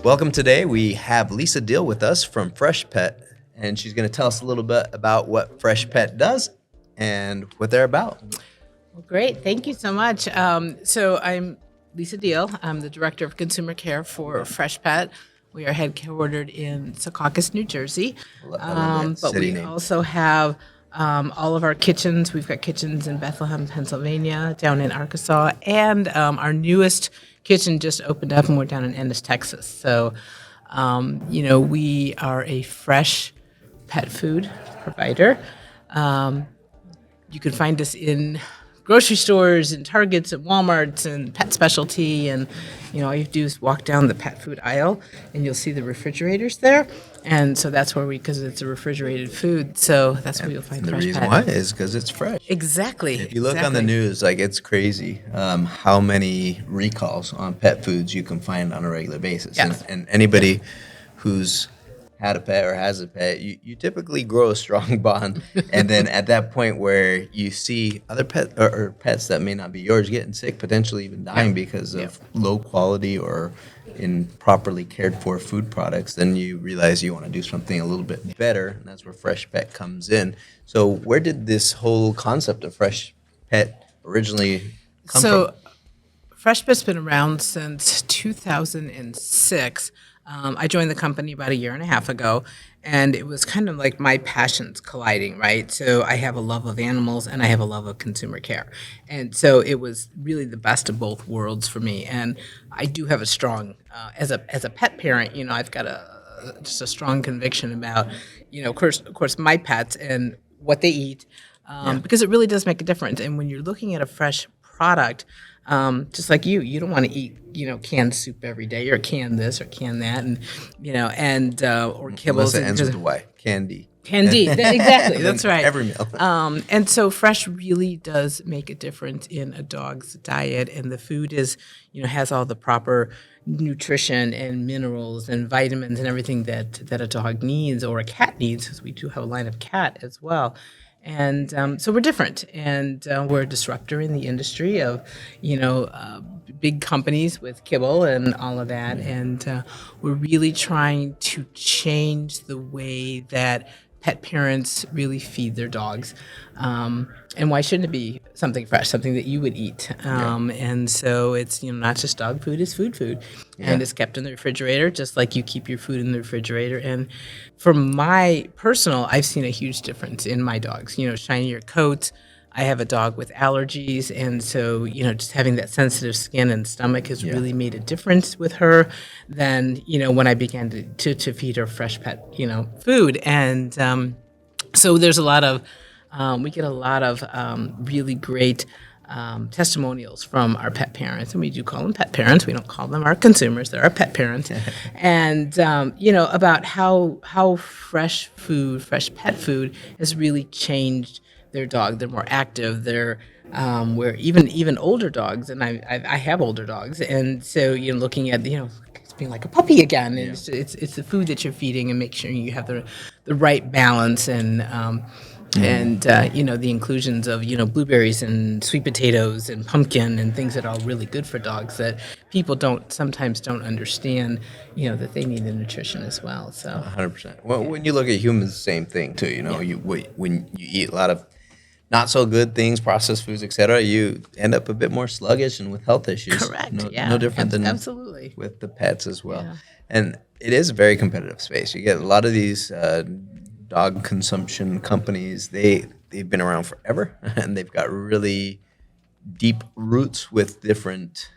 Welcome today. We have Lisa Diehl with us from Freshpet, and she's going to tell us a little bit about what Freshpet does and what they're about. Well, great. Thank you so much. So I'm Lisa Diehl. I'm the Director of Consumer Care for Freshpet. We are headquartered in Secaucus, New Jersey. I love that But city we name. also have all of our kitchens. We've got kitchens in Bethlehem, Pennsylvania, down in Arkansas, and our newest kitchen just opened up, and we're down in Ennis, Texas. So, we are a fresh pet food provider. You can find us in grocery stores and Targets and Walmarts and pet specialty, and all you do is walk down the pet food aisle and you'll see the refrigerators there, and so that's where because it's a refrigerated food, so that's where you'll find The Fresh reason Pet. why is because it's fresh. Exactly. If you look on the news, it's crazy how many recalls on pet foods you can find on a regular basis. Yes. And anybody who's had a pet or has a pet, you typically grow a strong bond. And then at that point where you see other pet or pets that may not be yours getting sick, potentially even dying because of low quality or improperly cared for food products, then you realize you want to do something a little bit better. And that's where Freshpet comes in. So where did this whole concept of Freshpet originally come from? Freshpet's been around since 2006. I joined the company about a year and a half ago, and it was kind of like my passions colliding, right? So I have a love of animals and I have a love of consumer care. And so it was really the best of both worlds for me. And I do have a strong, as a pet parent, I've got just a strong conviction about, of course, my pets and what they eat, because it really does make a difference. And when you're looking at a fresh product, just like you don't want to eat, canned soup every day or can this or can that, and or kibbles. Unless it ends with a Y, candy. Exactly. That's right. Every meal. And so fresh really does make a difference in a dog's diet, and the food has all the proper nutrition and minerals and vitamins and everything that a dog needs or a cat needs, because we do have a line of cat as well. And so we're different, and we're a disruptor in the industry of, big companies with kibble and all of that. And we're really trying to change the way that pet parents really feed their dogs. And why shouldn't it be something fresh, something that you would eat? And so it's, not just dog food, it's food. And it's kept in the refrigerator, just like you keep your food in the refrigerator. And for my personal, I've seen a huge difference in my dogs, shinier coats. I have a dog with allergies, and so, just having that sensitive skin and stomach has really made a difference with her than, when I began to feed her fresh pet, food. And so there's a lot of, we get a lot of really great testimonials from our pet parents, and we do call them pet parents. We don't call them our consumers; they're our pet parents. And about how fresh pet food has really changed their dog. They're more active. They're where even older dogs, and I have older dogs, and so looking at it's being like a puppy again. And it's the food that you're feeding, and make sure you have the right balance and. The inclusions of, blueberries and sweet potatoes and pumpkin and things that are all really good for dogs that people sometimes don't understand, that they need the nutrition as well. So 100%. Well, when you look at humans, same thing too. When you eat a lot of not so good things, processed foods, etc., you end up a bit more sluggish and with health issues. Correct. No different than absolutely with the pets as well. Yeah. And it is a very competitive space. You get a lot of these dog consumption companies. They've been around forever, and they've got really deep roots with different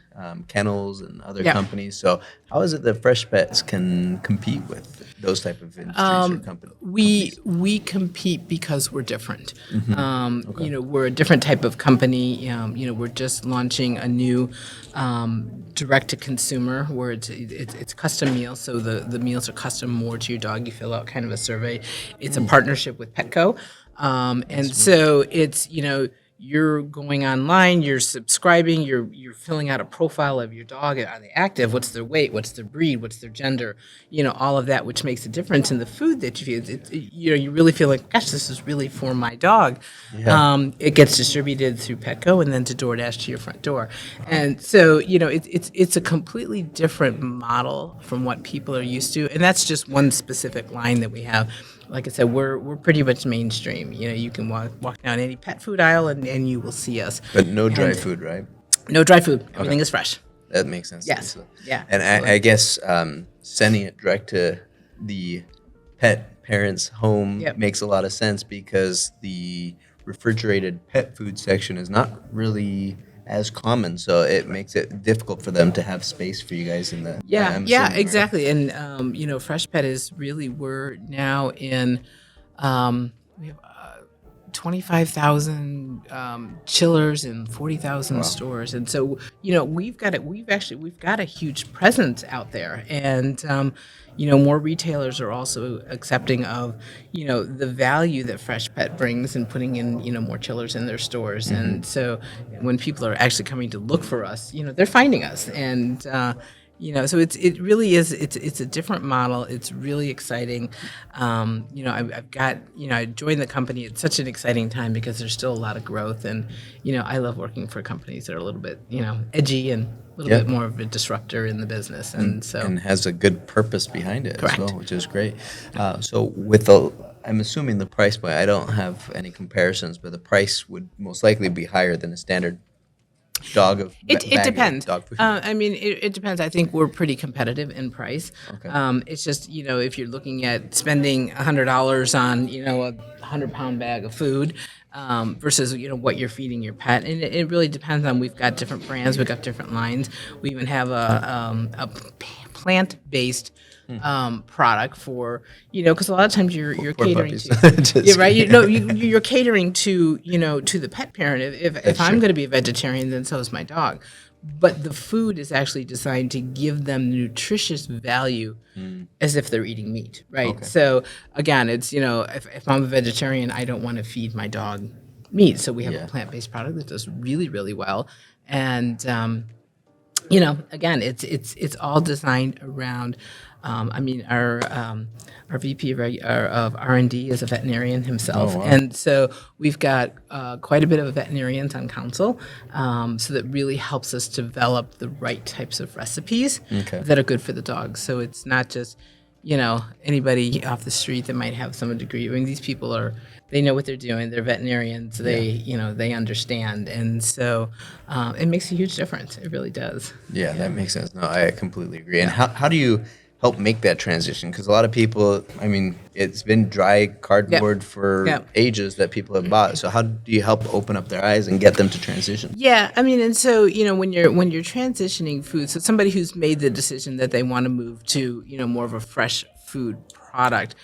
kennels and other companies. So how is it that Freshpets can compete with those type of industries or companies? We compete because we're different. We're a different type of company. We're just launching a new direct to consumer where it's custom meals. So the meals are custom more to your dog. You fill out kind of a survey. It's a partnership with Petco, and so it's you're going online, you're subscribing, you're filling out a profile of your dog. Are they active? What's their weight? What's their breed? What's their gender? All of that, which makes a difference in the food that you feed. You really feel like, gosh, this is really for my dog. Yeah. It gets distributed through Petco and then to DoorDash to your front door. And so, it's a completely different model from what people are used to. And that's just one specific line that we have. Like I said, we're pretty much mainstream. You can walk down any pet food aisle and you will see us. But no dry food, right? No dry food. Everything is fresh. That makes sense. Yes. So- Yeah. And I guess sending it direct to the pet parent's home Yep. makes a lot of sense because the refrigerated pet food section is not really as common. So it makes it difficult for them to have space for you guys in the. Yeah, I'm yeah, assuming, right? exactly. And Freshpet is really, we're now in we have 25,000 chillers and 40,000 stores, and so we've got a huge presence out there, and more retailers are also accepting of the value that Freshpet brings and putting in more chillers in their stores, and so when people are actually coming to look for us, they're finding us, and so it really is. It's a different model. It's really exciting. I've got I joined the company at such an exciting time because there's still a lot of growth, and I love working for companies that are a little bit edgy and a little bit more of a disruptor in the business, and so And has a good purpose behind it Correct. as well, which is great. So I'm assuming the price point. I don't have any comparisons, but the price would most likely be higher than a standard It bag of depends. dog food. It depends. I think we're pretty competitive in price. Okay. It's just if you're looking at spending $100 on a 100-pound bag of food versus what you're feeding your pet, and it really depends on. We've got different brands. We've got different lines. We even have a plant-based product for because a lot of times you're Poor catering puppies. to Just yeah, right. kidding. You're catering to to the pet parent. If I'm true. going to be a vegetarian, then so is my dog. But the food is actually designed to give them nutritious value as if they're eating meat, right? Okay. So again, it's if I'm a vegetarian, I don't want to feed my dog meat. So we have Yeah. a plant-based product that does really, really well, and again, it's all designed around. Our VP of R&D is a veterinarian himself, Oh, wow. and so we've got quite a bit of veterinarians on council, so that really helps us develop the right types of recipes Okay. that are good for the dogs. So it's not just anybody off the street that might have some degree. I mean, these people they know what they're doing. They're veterinarians. They understand, and so it makes a huge difference. It really does. Yeah, that makes sense. No, I completely agree. And how do you help make that transition? Because a lot of people, it's been dry cardboard for Yep. ages that people have bought. So how do you help open up their eyes and get them to transition? Yeah, and so when you're transitioning food, so somebody who's made the decision that they want to move to more of a fresh food product,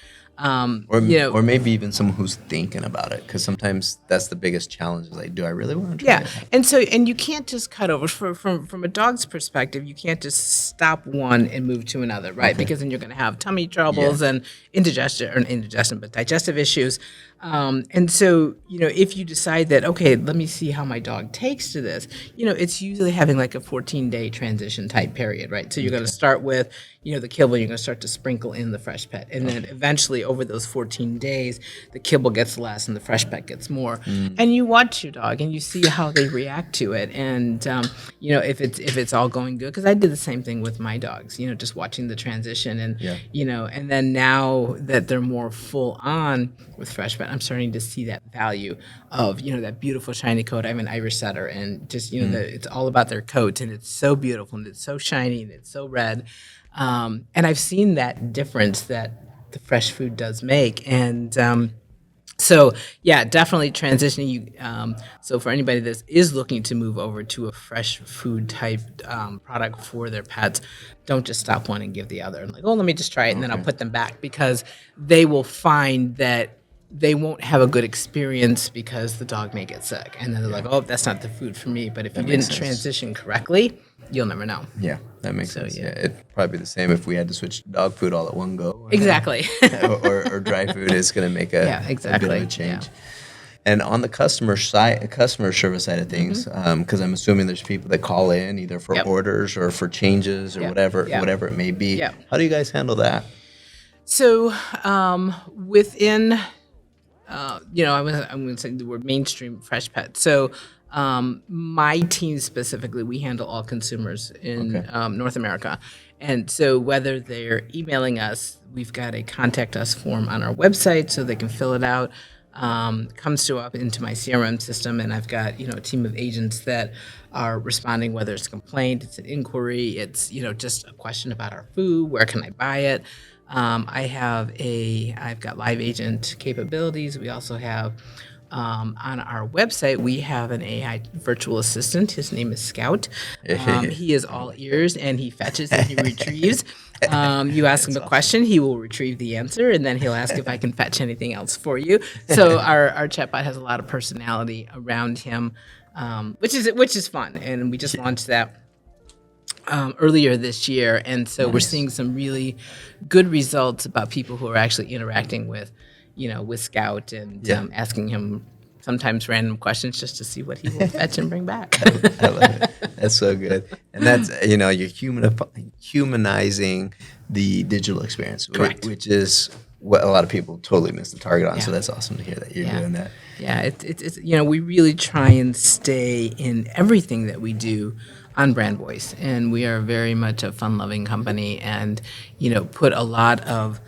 Or maybe even someone who's thinking about it, because sometimes that's the biggest challenge. Is like, do I really want to try yeah, it? and you can't just cut over from a dog's perspective. You can't just stop one and move to another, right? Because then you're going to have tummy troubles and but digestive issues. And so if you decide that okay, let me see how my dog takes to this, it's usually having like a 14-day transition type period, right? So you're going to start with the kibble. You're going to start to sprinkle in the Freshpet, and then eventually over those 14 days, the kibble gets less and the Freshpet gets more. And you watch your dog and you see how they react to it, and if it's all going good. Because I did the same thing with my dogs, just watching the transition, and and then now that they're more full on with Freshpet, I'm starting to see that value of that beautiful shiny coat. I have an Irish setter, and just it's all about their coat, and it's so beautiful and it's so shiny and it's so red. And I've seen that difference that the fresh food does make, and so yeah, definitely transitioning. So for anybody that is looking to move over to a fresh food type product for their pets, don't just stop one and give the other. Like, oh, let me just try it, and then I'll put them back, because they will find that they won't have a good experience because the dog may get sick, and then they're like, oh, that's not the food for me. But if you makes didn't sense. transition correctly, you'll never know. Yeah, that makes sense. yeah. Yeah, it'd probably be the same if we had to switch to dog food all at one go. Exactly. or dry food is going to make a Yeah, exactly. bit of a change. And on the customer service side of things, because I'm assuming there's people that call in either for Yep. orders or for changes or Yep. whatever Yep. whatever it may be. Yep. How do you guys handle that? So within, I'm going to say the word mainstream Freshpet. So my team specifically, we handle all consumers in North America. And so whether they're emailing us, we've got a contact us form on our website so they can fill it out. Comes to up into my CRM system, and I've got a team of agents that are responding, whether it's a complaint, it's an inquiry, it's just a question about our food, where can I buy it. I've got live agent capabilities. We also have on our website, we have an AI virtual assistant. His name is Scout. He is all ears, and he fetches and he retrieves. You ask him a question, he will retrieve the answer, and then he'll ask if I can fetch anything else for you. So our chatbot has a lot of personality around him, which is fun. And we just launched that earlier this year, and so we're seeing some really good results about people who are actually interacting with Scout and asking him sometimes random questions just to see what he will fetch and bring back. I love it. That's so good. And that's, you're humanizing the digital experience, Correct. which is what a lot of people totally miss the target on. Yeah. So that's awesome to hear that you're doing that. Yeah, it's we really try and stay in everything that we do on brand voice, and we are very much a fun-loving company, and put a lot of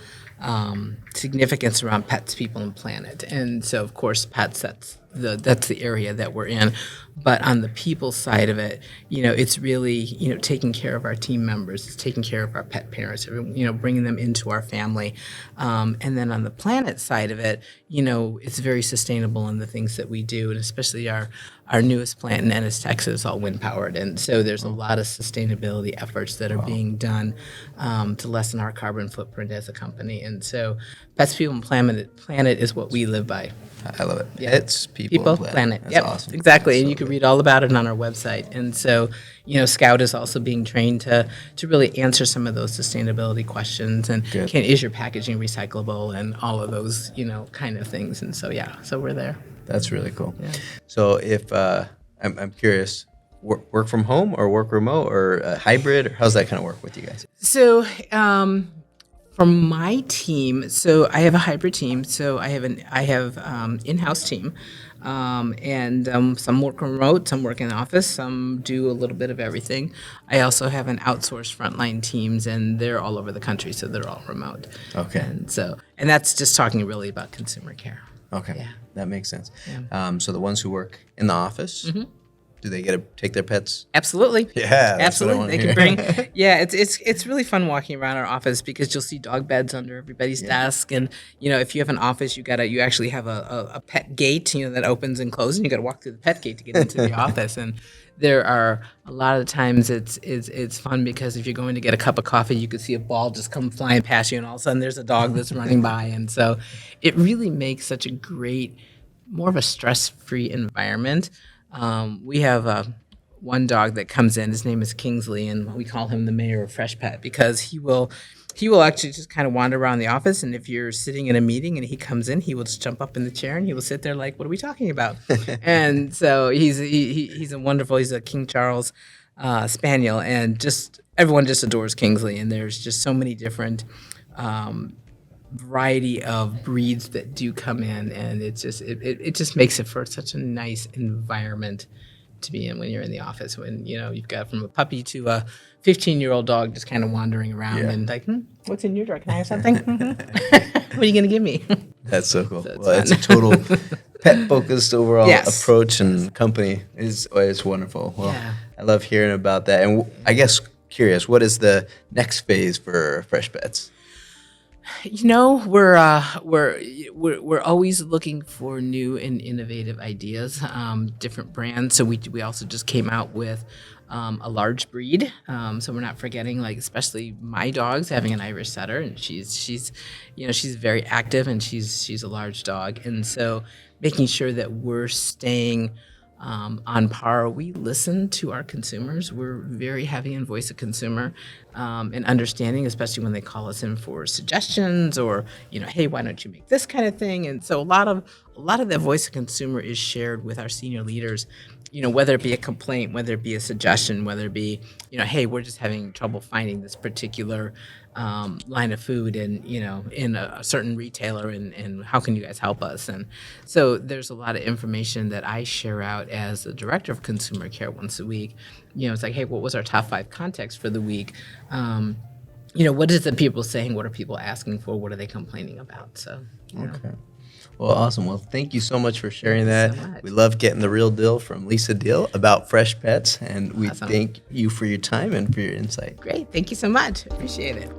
significance around pets, people, and planet. And so, of course, pets, that's the area that we're in. But on the people side of it, it's really, taking care of our team members, it's taking care of our pet parents, bringing them into our family. And then on the planet side of it, it's very sustainable in the things that we do, and especially our newest plant in Ennis, Texas, all wind powered. And so there's a lot of sustainability efforts that are being done to lessen our carbon footprint as a company. And so pets, people, and planet is what we live by. I love it. Yeah. It's people, and planet. That's Yep, awesome. exactly. That's And so you can good. read all about it on our website. And so, Scout is also being trained to really answer some of those sustainability questions. And Good. is your packaging recyclable, and all of those, kind of things. And so, so we're there. That's really cool. Yeah. So if I'm curious, work from home or work remote or hybrid, or how's that kind of work with you guys? So, from my team, so I have a hybrid team. So I have in-house team, and some work remote, some work in the office, some do a little bit of everything. I also have an outsourced frontline teams, and they're all over the country, so they're all remote. Okay. And that's just talking really about consumer care. Okay. Yeah. That makes sense. Yeah. So the ones who work in the office, do they get to take their pets? Absolutely. Yeah, that's what I Absolutely. wanna They hear. can bring. Yeah, it's really fun walking around our office because you'll see dog beds under everybody's desk, and if you have an office, you actually have a pet gate, that opens and closes, and you got to walk through the pet gate to get into the office. And there are a lot of times it's fun because if you're going to get a cup of coffee, you could see a ball just come flying past you, and all of a sudden there's a dog that's running by, and so it really makes such a great, more of a stress-free environment. We have one dog that comes in. His name is Kingsley, and we call him the mayor of Freshpet because he will actually just kind of wander around the office. And if you're sitting in a meeting and he comes in, he will just jump up in the chair and he will sit there like, "What are we talking about?" And so he's a King Charles Spaniel, and just everyone just adores Kingsley. And there's just so many different variety of breeds that do come in, and it just makes it for such a nice environment to be in when you're in the office, when you've got from a puppy to a 15-year-old dog just kind of wandering around and like, what's in your drawer? Can I have something? What are you going to give me? That's so cool. So it's Well, it's a total pet-focused overall Yes. approach, and company is wonderful. Well, Yeah. I love hearing about that. And I guess curious, what is the next phase for Fresh Pets? We're always looking for new and innovative ideas, different brands. So we also just came out with a large breed. So we're not forgetting, like, especially my dog's having an Irish setter, and she's very active, and she's a large dog, and so making sure that we're staying on par. We listen to our consumers. We're very heavy in voice of consumer and understanding, especially when they call us in for suggestions or, hey, why don't you make this kind of thing? And so a lot of that voice of consumer is shared with our senior leaders, whether it be a complaint, whether it be a suggestion, whether it be, hey, we're just having trouble finding this particular line of food and, in a certain retailer and how can you guys help us? And so there's a lot of information that I share out as the director of consumer care once a week. It's like, hey, what was our top 5 context for the week? What is the people saying? What are people asking for? What are they complaining about? So, Okay. Well, awesome. Well, thank you so much for sharing Thank that. you so much. We love getting the real deal from Lisa Diehl about fresh pets, and we Awesome. thank you for your time and for your insight. Great. Thank you so much. Appreciate it.